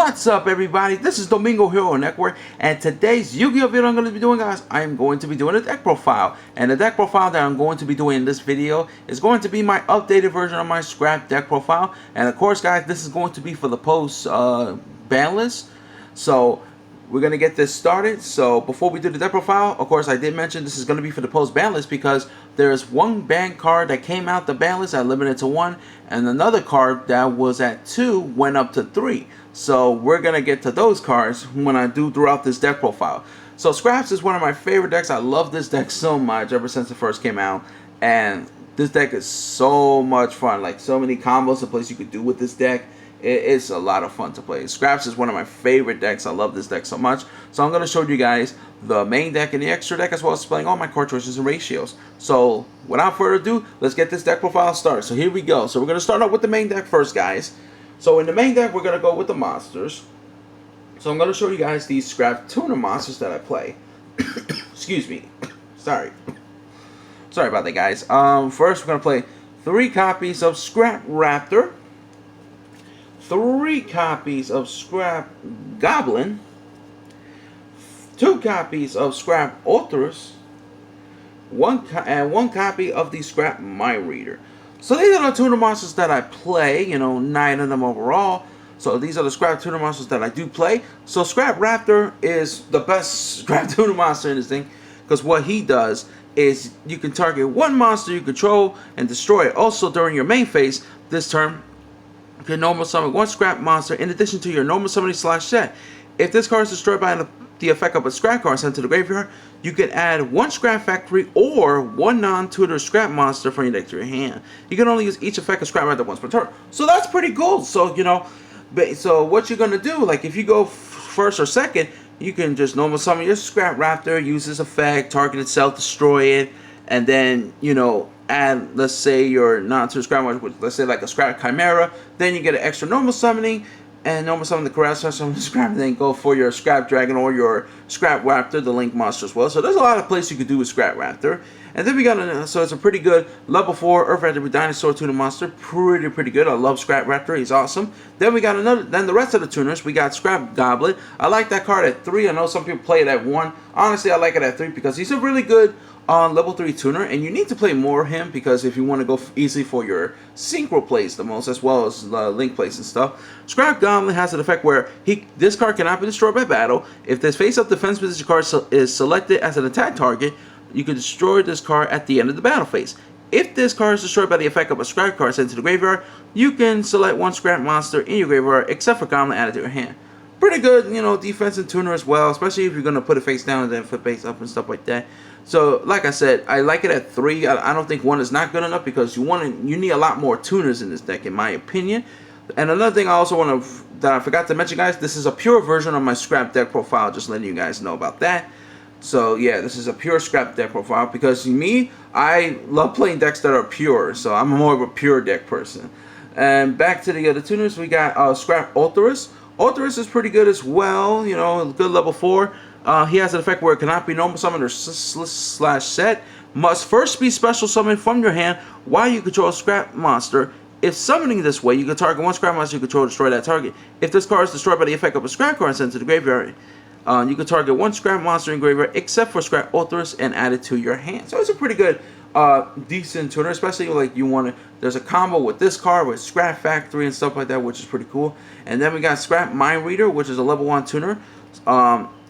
What's up, everybody? This is Domingo Hero Network, and today's Yu-Gi-Oh video I'm going to be doing, guys, I am going to be doing a deck profile. And the deck profile that I'm going to be doing in this video is going to be my updated version of my scrap deck profile. And of course, guys, this is going to be for the post ban list. So we're going to get this started. So before we do the deck profile, of course, I did mention this is going to be for the post ban list because there's one ban card that came out the ban list, I limited to 1, and another card that was at 2 went up to 3. So we're going to get to those cards when I do throughout this deck profile. So Scraps is one of my favorite decks. I love this deck so much ever since it first came out. And this deck is so much fun. Like, so many combos and plays you could do with this deck. It's a lot of fun to play. Scraps is one of my favorite decks. I love this deck so much. So I'm going to show you guys the main deck and the extra deck, as well as displaying all my card choices and ratios. So without further ado, let's get this deck profile started. So here we go. So we're going to start out with the main deck first, guys. So in the main deck, we're going to go with the monsters. So I'm going to show you guys these scrap tuner monsters that I play. Excuse me. Sorry about that, guys. First, we're going to play 3 copies of Scrap Raptor, 3 copies of Scrap Goblin, 2 copies of Scrap Ultras, and 1 copy of the Scrap Mind Reader. So these are the tuner monsters that I play, 9 of them overall. So these are the Scrap tuner monsters that I do play. So Scrap Raptor is the best Scrap tuner monster in this thing, because what he does is you can target 1 monster you control and destroy it. Also, during your main phase this turn, you can normal summon 1 Scrap monster in addition to your normal summoning /set. If this card is destroyed by the effect of a Scrap card sent to the graveyard, you can add 1 Scrap Factory or 1 non-tutor Scrap monster from your deck to your hand. You can only use each effect of Scrap Raptor once per turn. So that's pretty cool. So, so what you're going to do, like if you go first or second, you can just normal summon your Scrap Raptor, use this effect, target itself, destroy it, and then, add, let's say, your non-tutor Scrap monster, let's say like a Scrap Chimera, then you get an extra normal summoning, and normal summon the Corral, summon the Scrap, and then go for your Scrap Dragon or your Scrap Raptor, the Link monster as well. So there's a lot of places you could do with Scrap Raptor. And then we got so it's a pretty good level 4 Earth Raptor Dinosaur tuner monster. Pretty good. I love Scrap Raptor. He's awesome. Then we got then the rest of the tuners. We got Scrap Goblin. I like that card at 3. I know some people play it at 1. Honestly, I like it at 3 because he's a really good level 3 tuner, and you need to play more of him because if you want to go easily for your synchro plays the most, as well as link plays and stuff. Scrap Goblin has an effect where this card cannot be destroyed by battle. If this face-up defense position card is selected as an attack target, you can destroy this card at the end of the battle phase. If this card is destroyed by the effect of a Scrap card sent to the graveyard, you can select 1 Scrap monster in your graveyard, except for Goblin, added to your hand. Pretty good, defense and tuner as well, especially if you're going to put it face down and then flip face up and stuff like that. So, like I said, I like it at 3. I don't think 1 is not good enough because you need a lot more tuners in this deck, in my opinion. And another thing I also that I forgot to mention, guys, this is a pure version of my Scrap deck profile, just letting you guys know about that. So, yeah, this is a pure Scrap deck profile because me, I love playing decks that are pure, so I'm more of a pure deck person. And back to the other tuners, we got Scrap Ultras. Ultras is pretty good as well, good level 4. He has an effect where it cannot be normal summoned or /set. Must first be special summoned from your hand while you control a Scrap monster. If summoning this way, you can target 1 Scrap monster you control to destroy that target. If this card is destroyed by the effect of a Scrap card sent to the graveyard, you can target 1 Scrap monster in graveyard except for Scrap Ultras and add it to your hand. So it's a pretty good, decent tuner, especially like there's a combo with this card with Scrap Factory and stuff like that, which is pretty cool. And then we got Scrap Mind Reader, which is a level 1 tuner.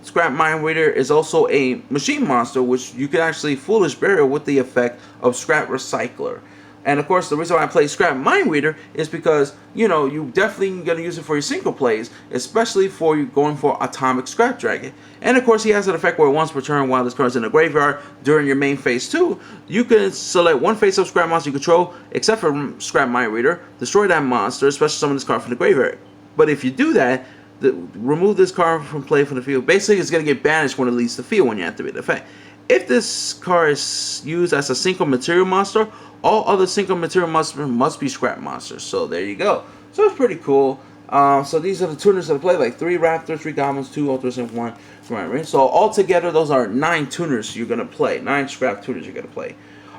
Scrap Mind Reader is also a machine monster, which you can actually Foolish Burial with the effect of Scrap Recycler. And of course, the reason why I play Scrap Mind Reader is because, you definitely going to use it for your synchro plays, especially for you going for Atomic Scrap Dragon. And of course, he has an effect where once per turn while this card is in the graveyard during your main phase 2, you can select 1 face-up Scrap monster you control, except for Scrap Mind Reader, destroy that monster, especially summon this card from the graveyard. But if you do that, remove this card from play from the field. Basically, it's going to get banished when it leaves the field when you activate the effect. If this card is used as a synchro material monster, all other synchro material monsters must be Scrap monsters. So there you go. So it's pretty cool. So these are the tuners that I play, like 3 Raptors, 3 Goblins, 2 Ultras, and 1 Right. So altogether, those are 9 tuners you're going to play. 9 Scrap tuners you're going to play.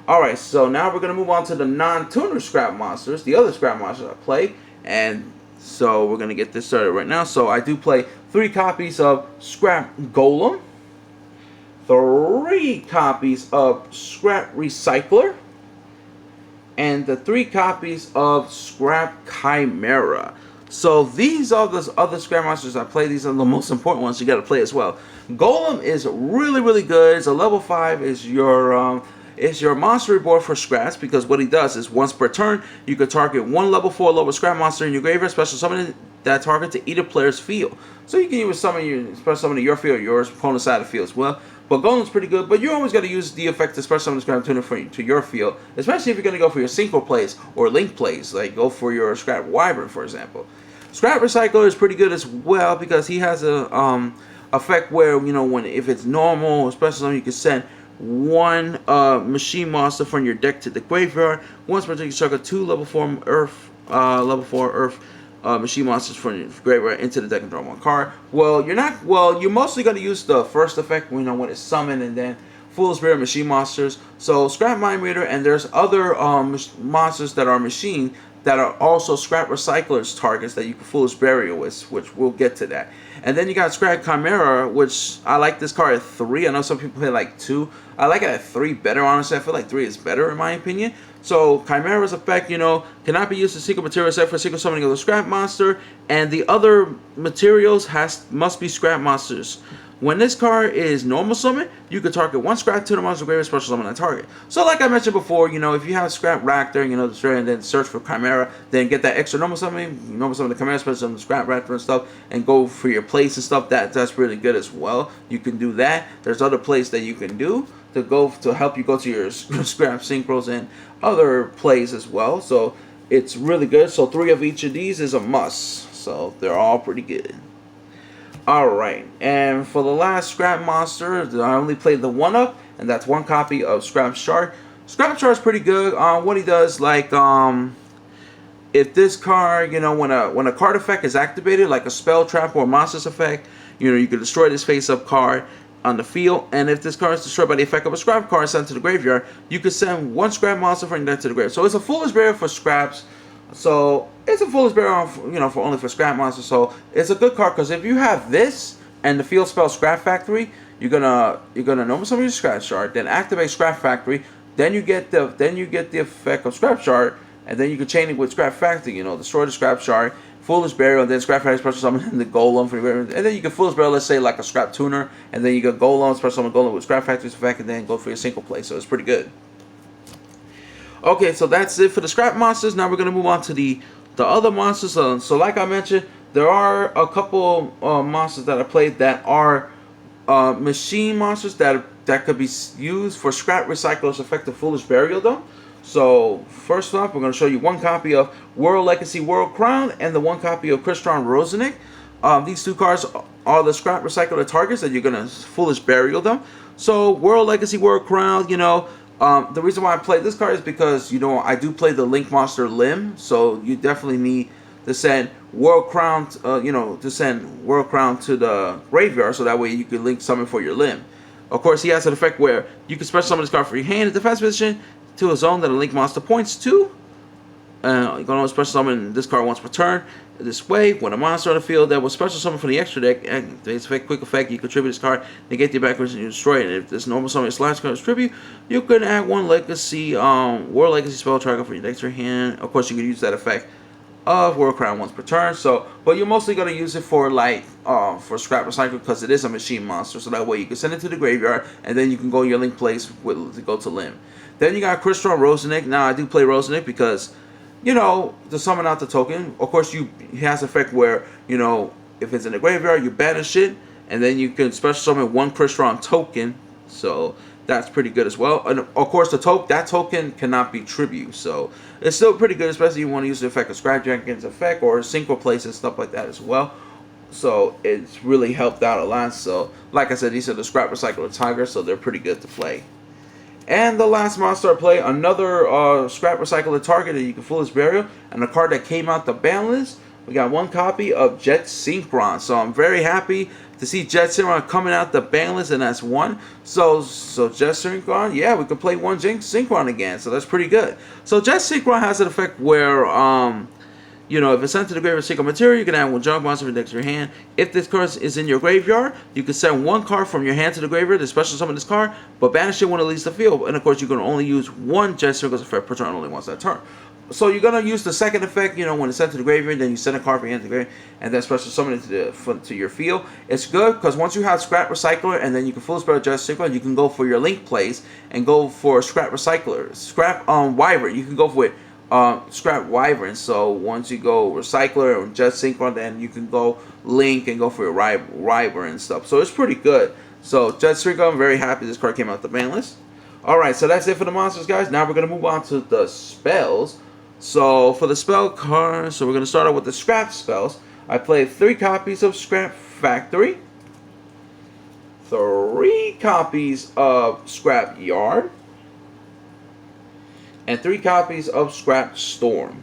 Alright, so now we're going to move on to the non-tuner Scrap monsters, the other Scrap monsters I play. And So we're gonna get this started right now. So I do play 3 copies of Scrap Golem, 3 copies of Scrap Recycler, and the 3 copies of Scrap Chimera. So these are the other Scrap Monsters I play. These are the most important ones you got to play as well. Golem is really, really good. It's a level 5. Is your monster reward for scraps, because what he does is once per turn you could target 1 level 4 lower scrap monster in your graveyard, special summon that target to either player's field. So you can even summon your special summon to your field, your opponent's side of the field as well. But Golem's pretty good, but you always got to use the effect to special summon the scrap tuner to your field, especially if you're going to go for your Synchro plays or Link plays, like go for your Scrap Wyvern, for example. Scrap Recycler is pretty good as well, because he has a effect where, you know, if it's normal, especially you can send 1 machine monster from your deck to the graveyard. Once per turn, you sucker 2 level 4 Earth machine monsters from your graveyard into the deck and draw 1 card. Well, you're mostly going to use the first effect, you know, when it's summoned, and then Fool's Spirit machine monsters. So Scrap Mind Reader, and there's other monsters that are machine that are also Scrap Recyclers targets that you can Foolish Burial with, which we'll get to that. And then you got Scrap Chimera, which I like this card at 3. I know some people play like 2. I like it at 3 better, honestly. I feel like 3 is better in my opinion. So Chimera's effect, you know, cannot be used as secret material except for secret summoning of the Scrap Monster, and the other materials must be Scrap Monsters. When this card is normal summon, you can target 1 scrap to the monster graveyard, special summon that target. So like I mentioned before, you know, if you have Scrap Raptor, you know, destroy and then search for Chimera, then get that extra normal summon the Chimera, special summon the Scrap Raptor and stuff, and go for your plays and stuff, that's really good as well. You can do that. There's other plays that you can do to help you go to your Scrap Synchros and other plays as well. So it's really good. So 3 of each of these is a must. So they're all pretty good. Alright, and for the last Scrap Monster, I only played the 1-up, and that's 1 copy of Scrap Shark. Scrap Shark is pretty good. What he does, like, if this card, you know, when a card effect is activated, like a spell, trap, or monster's effect, you know, you can destroy this face-up card on the field, and if this card is destroyed by the effect of a scrap card sent to the graveyard, you can send 1 scrap monster from your deck to the graveyard. So it's a Foolish Barrier for scraps. So it's a Foolish Barrier, you know, for only for scrap monsters. So it's a good card, because if you have this and the field spell Scrap Factory, you're gonna normal summon your Scrap Shard, then activate Scrap Factory, then you get the effect of Scrap Shard, and then you can chain it with Scrap Factory. You know, destroy the Scrap Shard, Foolish Burial, and then Scrap Factory special summon the Golem for your, and then you can Foolish Burial, let's say like a Scrap Tuner, and then you can Golem special summon Golem with Scrap Factory's effect, and then go for your single play. So it's pretty good. Okay, so that's it for the Scrap Monsters. Now we're gonna move on to the other monsters. So like I mentioned, there are a couple monsters that I played that are machine monsters that could be used for Scrap Recycler's effective Foolish Burial though. So first off, we're going to show you 1 copy of World Legacy World Crown and the 1 copy of Crystron Rosenik. These 2 cards are the Scrap Recycler targets that you're going to Foolish Burial them. So World Legacy World Crown, you know, the reason why I play this card is because, you know, I do play the Link Monster Limb, so you definitely need to send World Crown, you know, to send World Crown to the graveyard, so that way you can Link summon for your Limb. Of course, he has an effect where you can special summon this card for your hand in defense position to a zone that a Link monster points to. You're going to special summon this card once per turn. This way, when a monster on the field that was special summoned from the extra deck, and this effect, quick effect, you contribute this card, negate the backwards, and you destroy it. And if this normal summon slash card is tribute, you can add 1 legacy, World Legacy spell tracker for your deck to your hand. Of course, you can use that effect of World Crown once per turn. So, but you're mostly going to use it for like for Scrap Recycle, because it is a machine monster. So that way you can send it to the graveyard, and then you can go your Link place to go to Limb. Then you got Crystron Rosenik. Now I do play Rosenik because, you know, to summon out the token. Of course, he has an effect where, you know, if it's in the graveyard, you banish it, and then you can special summon 1 Crystron token. So that's pretty good as well. And of course, that token cannot be tribute, so it's still pretty good, especially if you want to use the effect of Scrap Jenkins effect or Synchro place and stuff like that as well. So it's really helped out a lot. So like I said, these are the Scrap Recycler Tigers, so they're pretty good to play. And the last monster I play, another Scrap Recycler target that you can Foolish Burial, and a card that came out the ban list. We got 1 copy of Jet Synchron. So I'm very happy to see Jet Synchron coming out the ban list, and that's 1. So Jet Synchron, yeah, we can play 1 Synchron again. So that's pretty good. So Jet Synchron has an effect where, You know, if it's sent to the graveyard with single material, you can add one junk monster from your deck to your hand. If this card is in your graveyard, you can send one card from your hand to the graveyard to special summon this card, but banish it when it leaves the field. And of course, you can only use one Jet Synchros effect per turn, only once that turn. So you're gonna use the second effect, you know, when it's sent to the graveyard, then you send a card from your hand to the graveyard, and then special summon it to your field. It's good because once you have Scrap Recycler, and then you can full spell Jet Synchro, you can go for your link plays and go for Scrap Recycler, Scrap Wyvern. You can go for it. Scrap Wyvern. So once you go Recycler or Jet Synchro, then you can go Link and go for your Wyvern and stuff. So it's pretty good. So Jet Synchro, I'm very happy this card came out the ban list. Alright, so that's it for the monsters, guys. Now we're going to move on to the spells. So for the spell cards, so we're going to start out with the scrap spells. I played 3 copies of Scrap Factory, 3 copies of Scrap Yard, and 3 copies of Scrap Storm.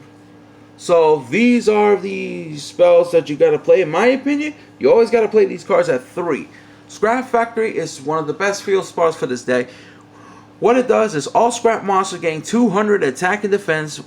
So these are the spells that you got to play. In my opinion, you always got to play these cards at 3. Scrap Factory is one of the best field spells for this deck. What it does is all scrap monsters gain 200 attack and defense,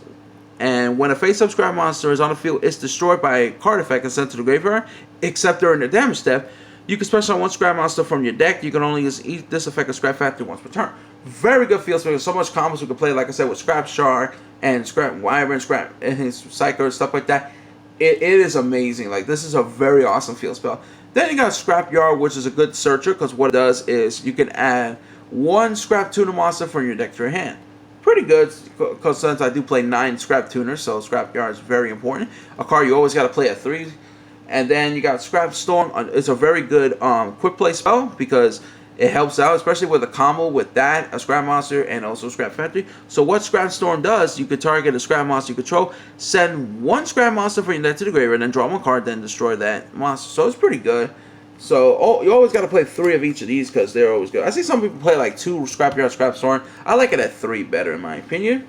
and when a face-up scrap monster is on the field, it's destroyed by a card effect and sent to the graveyard, except during the damage step. You can special on one scrap monster from your deck. You can only use this effect of Scrap Factory once per turn. Very good field spell. So much combos we can play, like I said, with Scrap Shard and Scrap Wyvern, Scrap and his Cycler and stuff like that. It is amazing. Like, this is a very awesome field spell. Then you got Scrap Yard, which is a good searcher, because what it does is you can add 1 Scrap Tuner monster from your deck to your hand. Pretty good, because since I do play 9 Scrap Tuners, so Scrap Yard is very important. A card you always got to play at 3. And then you got Scrap Storm. It's a very good quick play spell because it helps out, especially with a combo with that, a Scrap Monster, and also Scrap Factory. So what Scrap Storm does, you could target a Scrap Monster you control, send 1 Scrap Monster from your deck to the graveyard, and then draw 1 card, then destroy that monster. So it's pretty good. So you always got to play 3 of each of these because they're always good. I see some people play like 2 Scrap Yard, Scrap Storm. I like it at 3 better in my opinion.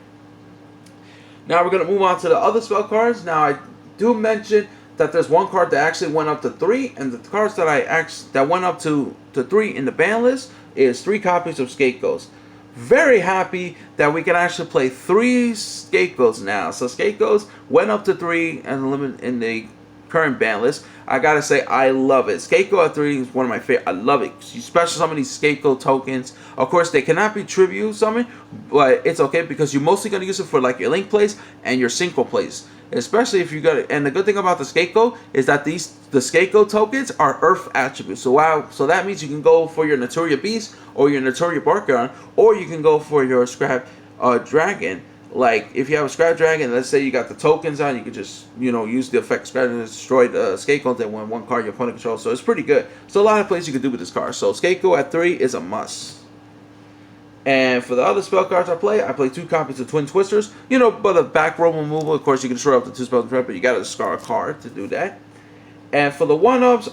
Now we're going to move on to the other spell cards. Now I do mention that there's 1 card that actually went up to 3, and the cards that went up to 3 in the ban list is 3 copies of Scapegoats. Very happy that we can actually play 3 Scapegoats now. So Scapegoats went up to 3 and in the current ban list. I gotta say, I love it. Scapegoat at 3 is one of my favorite. I love it. You special summon these Scapegoat tokens. Of course, they cannot be tribute summon, but it's okay because you're mostly gonna use it for like your link plays and your synchro plays. Especially if you got it. And the good thing about the Scapegoat is that the Scapegoat tokens are Earth attributes. So that means you can go for your Naturia Beast or your Naturia Barkaron, or you can go for your Scrap Dragon. Like, if you have a Scrap Dragon, let's say you got the tokens on, you can just, you know, use the effect Scrap Dragon to destroy the Scapegoat and win 1 card your opponent controls. So it's pretty good. So a lot of plays you can do with this card. So Scapegoat at 3 is a must. And for the other spell cards I play 2 copies of Twin Twisters. You know, but a back row removal, of course, you can destroy up to 2 spells in threat, but you got to discard a card to do that. And for the 1-ups,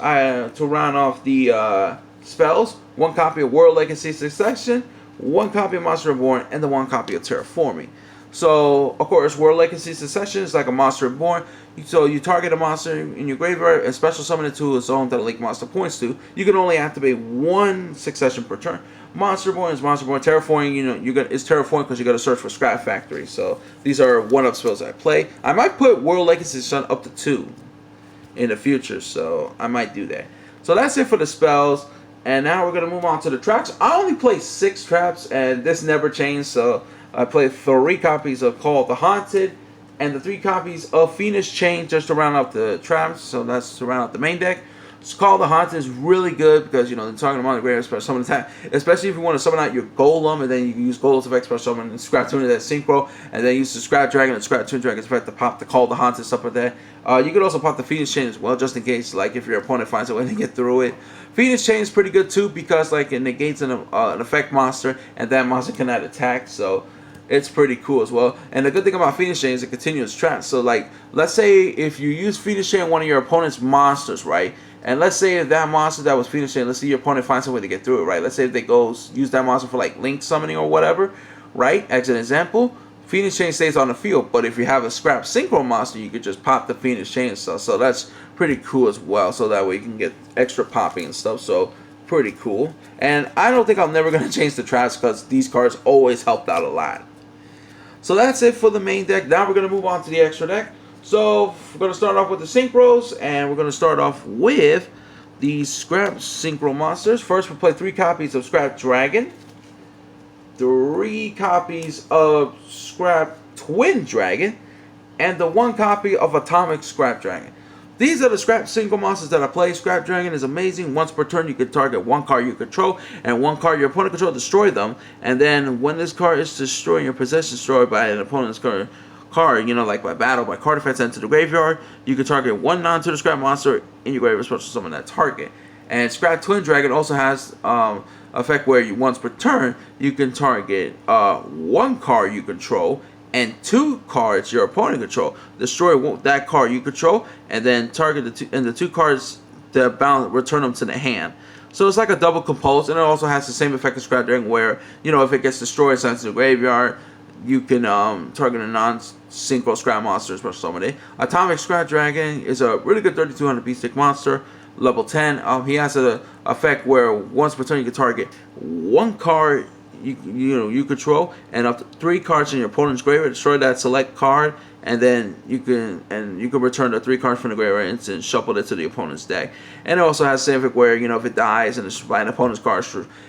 to round off the spells, 1 copy of World Legacy Succession, 1 copy of Monster Reborn, and the 1 copy of Terraforming. So, of course, World Legacy Succession is like a Monster Reborn. So you target a monster in your graveyard and special summon it to a zone that a link monster points to. You can only activate 1 succession per turn. Monster Reborn is Monster Reborn. Terraforming, you know, it's Terraforming because you got to search for Scrap Factory. So these are 1-up spells I play. I might put World Legacy Succession up to 2 in the future, so I might do that. So that's it for the spells. And now we're gonna move on to the traps. I only play 6 traps, and this never changed. So I played 3 copies of Call of the Haunted, and the 3 copies of Phoenix Chain just to round out the traps. So that's to round out the main deck. So Call of the Haunted is really good because, you know, they're talking about the great special summon attack. Especially if you want to summon out your Golem, and then you can use Golem's effect special summon and Scrap Tuner that Synchro, and then use the Scrap Dragon and Scrap Tuner Dragon's effect to pop the Call of the Haunted, stuff like that. You could also pop the Phoenix Chain as well, just in case, like, if your opponent finds a way to get through it. Phoenix Chain is pretty good too because, like, it negates an effect monster, and that monster cannot attack. So it's pretty cool as well. And the good thing about Phoenix Chain is it continues traps. So, like, let's say if you use Phoenix Chain on one of your opponent's monsters, right? And let's say if that monster that was Phoenix Chain, let's say your opponent finds a way to get through it, right? Let's say if they use that monster for, like, link summoning or whatever, right? As an example, Phoenix Chain stays on the field. But if you have a Scrap Synchro monster, you could just pop the Phoenix Chain and stuff. So that's pretty cool as well. So that way you can get extra popping and stuff. So pretty cool. And I don't think I'm never going to change the traps because these cards always helped out a lot. So that's it for the main deck. Now we're going to move on to the extra deck. So we're going to start off with the Synchros, and we're going to start off with the Scrap Synchro Monsters. First, we'll play 3 copies of Scrap Dragon, 3 copies of Scrap Twin Dragon, and the 1 copy of Atomic Scrap Dragon. These are the Scrap Synchro Monsters that I play. Scrap Dragon is amazing. Once per turn, you can target 1 card you control and 1 card your opponent controls, destroy them. And then when this card is destroyed in your possession, destroyed by an opponent's card, you know, like by battle, by card effects, enter the graveyard, you can target 1 non-tutor Scrap Monster in your graveyard, special summon that target. And Scrap Twin Dragon also has effect where you once per turn, you can target 1 card you control and 2 cards your opponent control. Destroy that card you control, and then target the 2 cards that bound, return them to the hand. So it's like a double compose, and it also has the same effect as Scrap Dragon, where, you know, if it gets destroyed, sent to the graveyard, you can target a non-synchro Scrap Monster, special summon it. Atomic Scrap Dragon is a really good 3200 beat-stick monster, level 10. He has an effect where once per turn you can target 1 card you control and up to 3 cards in your opponent's graveyard. Destroy that select card, and then you can return the 3 cards from the graveyard and shuffle it to the opponent's deck. And it also has the same effect where, you know, if it dies and it's by an opponent's card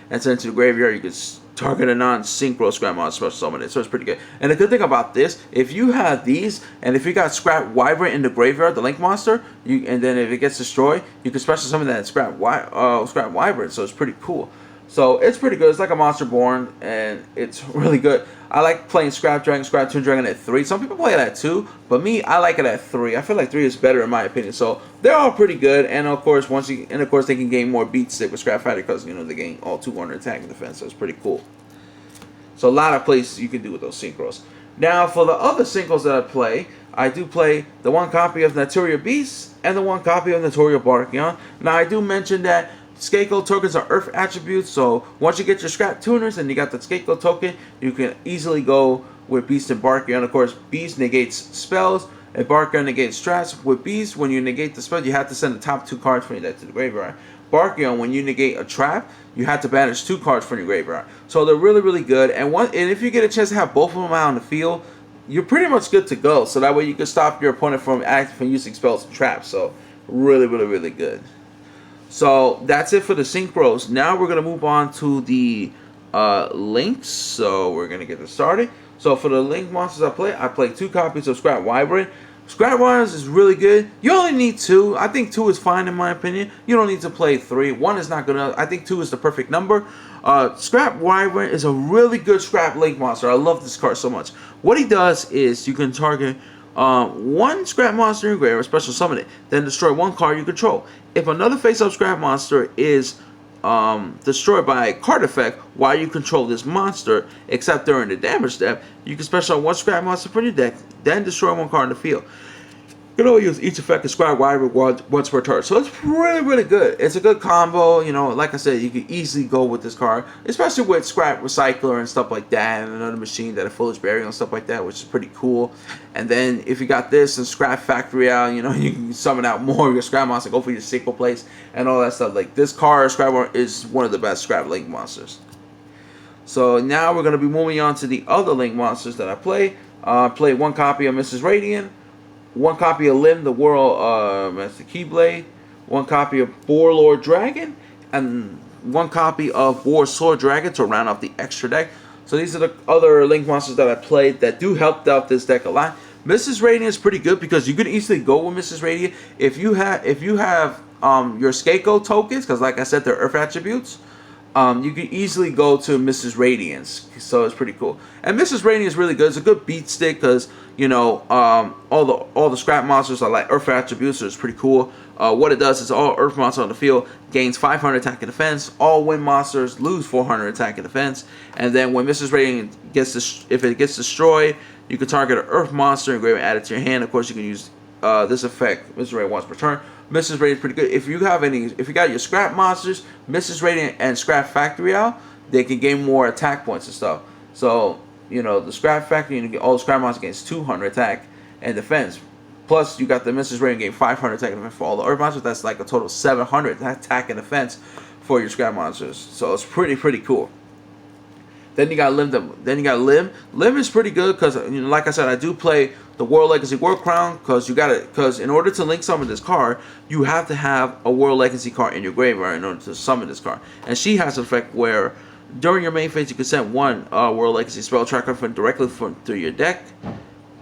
and sent to the graveyard, you can target a non-synchro Scrap Monster, special summon it. So it's pretty good. And the good thing about this, if you have these, and if you got Scrap Wyvern in the graveyard, the Link Monster, and then if it gets destroyed, you can special summon that Scrap Wyvern. So it's pretty cool. So it's pretty good. It's like a Monster Born, and it's really good. I like playing Scrap Dragon, Scrap Twin Dragon at 3. Some people play it at 2, but me, I like it at 3. I feel like 3 is better in my opinion. So they're all pretty good, and of course, they can gain more beat stick with Scrap Fighter because, you know, they gain all 200 attack and defense. So it's pretty cool. So a lot of places you can do with those Synchros. Now for the other Synchros that I do play the 1 copy of Naturia Beast and the 1 copy of Naturia Barkion. Now I do mention that Scapegoat tokens are Earth attributes, so once you get your Scrap Tuners and you got the Scapegoat token, you can easily go with Beast and Barkion. Of course, Beast negates spells, and Barkion negates traps. With Beast, when you negate the spell, you have to send the top 2 cards from your deck to the graveyard. Barkion, when you negate a trap, you have to banish 2 cards from your graveyard. So they're really, really good. And if you get a chance to have both of them out on the field, you're pretty much good to go. So that way you can stop your opponent from using spells and traps. So really, really, really good. So that's it for the Synchros. Now we're going to move on to the links. So we're going to get this started. So for the link monsters I play 2 copies of Scrap Wyvern. Scrap Wyvern is really good. You only need 2. I think 2 is fine in my opinion. You don't need to play 3. 1 is not good enough. I think 2 is the perfect number. Scrap Wyvern is a really good Scrap Link monster. I love this card so much. What he does is you can target 1 Scrap Monster in your graveyard, special summon it, then destroy 1 card you control. If another face-up Scrap Monster is destroyed by a card effect while you control this monster, except during the damage step, you can special summon 1 Scrap Monster from your deck, then destroy 1 card in the field. You can only use each effect of Scrap Wyvern once per turn. So it's really, really good. It's a good combo. You know, like I said, you can easily go with this card, especially with Scrap Recycler and stuff like that, and another machine that a Foolish Burial and stuff like that, which is pretty cool. And then if you got this and Scrap Factory out, you know, you can summon out more of your Scrap Monster, go for your Synchro Place, and all that stuff. Like this card, Scrap is one of the best Scrap Link monsters. So now we're going to be moving on to the other Link monsters that I play. Play 1 copy of Mrs. Radiant, 1 copy of Lim, the World Master Keyblade, 1 copy of Boar Lord Dragon, and 1 copy of War Sword Dragon to round off the extra deck. So these are the other Link monsters that I played that do help out this deck a lot. Mrs. Radiant is pretty good because you can easily go with Mrs. Radiant if you have your Scapegoat tokens, because like I said, they're Earth attributes. You can easily go to Mrs. Radiance, so it's pretty cool. And Mrs. Radiant is really good. It's a good beat stick because, you know, all the Scrap monsters are like Earth attributes, so it's pretty cool. What it does is all Earth monsters on the field gains 500 attack and defense. All Wind monsters lose 400 attack and defense. And then when Mrs. Radiant if it gets destroyed, you can target an Earth monster and grave and add it to your hand. Of course, you can use this effect, Mrs. Radiant, once per turn. Mrs. Radiant is pretty good. If you got your Scrap monsters, Mrs. Radiant and Scrap Factory out, they can gain more attack points and stuff. So, you know, the Scrap Factory, all the Scrap monsters gains 200 attack and defense. Plus, you got the Mrs. Radiant gain 500 attack and defense for all the Earth monsters. That's like a total of 700 attack and defense for your Scrap monsters. So it's pretty cool. Then you got Lim. Lim is pretty good because, you know, like I said, I do play the World Legacy World Crown, because in order to link summon this card, you have to have a World Legacy card in your graveyard in order to summon this card. And she has an effect where during your main phase you can send one World Legacy spell tracker directly through your deck,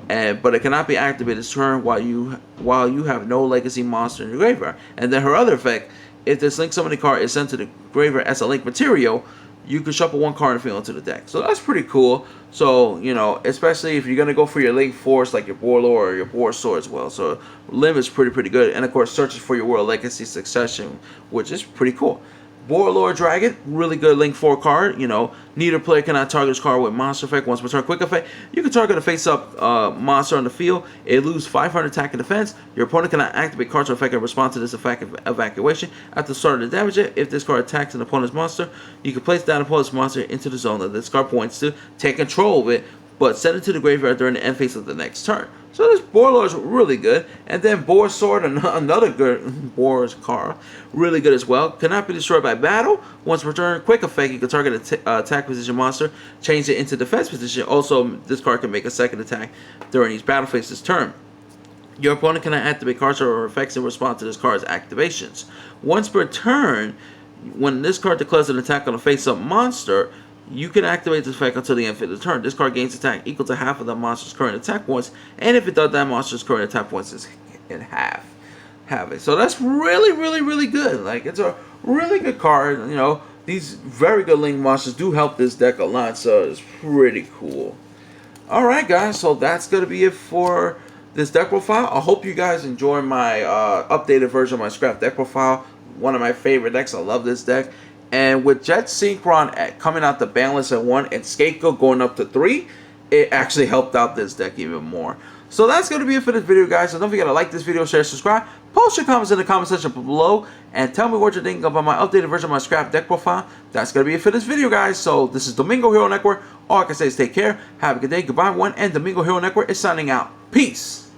but it cannot be activated this turn while you have no legacy monster in your graveyard. And then her other effect, if this link summoning card is sent to the graveyard as a link material, you can shuffle one card and fill into the deck. So that's pretty cool. So, you know, especially if you're going to go for your link force like your Warlord or your Boar Sword as well. So Limb is pretty good. And of course, searches for your World Legacy Succession, which is pretty cool. Warlord Dragon, really good link 4 card. You know, neither player cannot target this card with monster effect. Once per turn, quick effect. You can target a face-up monster on the field. It loses 500 attack and defense. Your opponent cannot activate cards or effect and respond to this effect of evacuation. At the start of the damage, if this card attacks an opponent's monster, you can place that opponent's monster into the zone that this card points to, take control of it, but send it to the graveyard during the end phase of the next turn. So this Warlord is really good. And then Boar Sword, another good Boar's card, really good as well. Cannot be destroyed by battle. Once per turn, quick effect, you can target an attack position monster, change it into defense position. Also, this card can make a second attack during each battle phase this turn. Your opponent cannot activate cards or effects in response to this card's activations. Once per turn, when this card declares an attack on a face-up monster, you can activate this effect until the end of the turn. This card gains attack equal to half of the monster's current attack points, and if it does, that monster's current attack points is in half. Have it. So that's really good. Like, it's a really good card. You know, these very good link monsters do help this deck a lot, so it's pretty cool. Alright guys, so that's gonna be it for this deck profile. I hope you guys enjoy my updated version of my scrap deck profile. One of my favorite decks. I love this deck. And with Jet Synchron coming out the Banlist at 1 and Scapegoat going up to 3, it actually helped out this deck even more. So that's going to be it for this video, guys. So don't forget to like this video, share, subscribe. Post your comments in the comment section below. And tell me what you're thinking about my updated version of my scrap deck profile. That's going to be it for this video, guys. So this is Domingo Hero Network. All I can say is take care. Have a good day. Goodbye, everyone. And Domingo Hero Network is signing out. Peace.